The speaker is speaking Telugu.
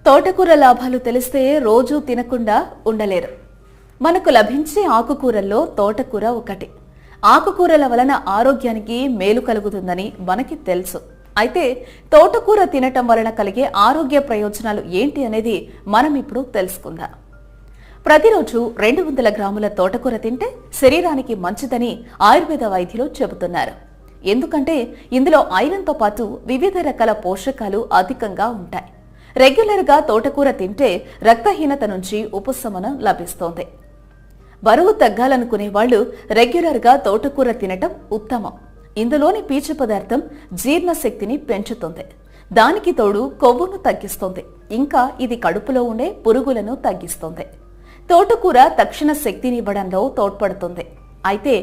తోటకూర లాభాలు తెలిస్తే రోజూ తినకుండా ఉండలేరు. మనకు లభించే ఆకుకూరల్లో తోటకూర ఒకటి. ఆకుకూరల వలన ఆరోగ్యానికి మేలు కలుగుతుందని మనకి తెలుసు. అయితే తోటకూర తినటం వలన కలిగే ఆరోగ్య ప్రయోజనాలు ఏంటి అనేది మనం ఇప్పుడు తెలుసుకుందాం. ప్రతిరోజు 200 గ్రాముల తోటకూర తింటే శరీరానికి మంచిదని ఆయుర్వేద వైద్యులు చెబుతున్నారు. ఎందుకంటే ఇందులో ఐరన్తో పాటు వివిధ రకాల పోషకాలు అధికంగా ఉంటాయి. రెగ్యులర్గా తోటకూర తింటే రక్తహీనత నుంచి ఉపశమనం లభిస్తోంది. బరువు తగ్గాలనుకునే వాళ్ళు రెగ్యులర్గా తోటకూర తినటం ఉత్తమం. ఇందులోని పీచు పదార్థం జీర్ణశక్తిని పెంచుతుంది. దానికి తోడు కొవ్వును తగ్గిస్తుంది. ఇంకా ఇది కడుపులో ఉండే పురుగులను తగ్గిస్తుంది. తోటకూర తక్షణ శక్తినివ్వడంలో తోడ్పడుతుంది. అయితే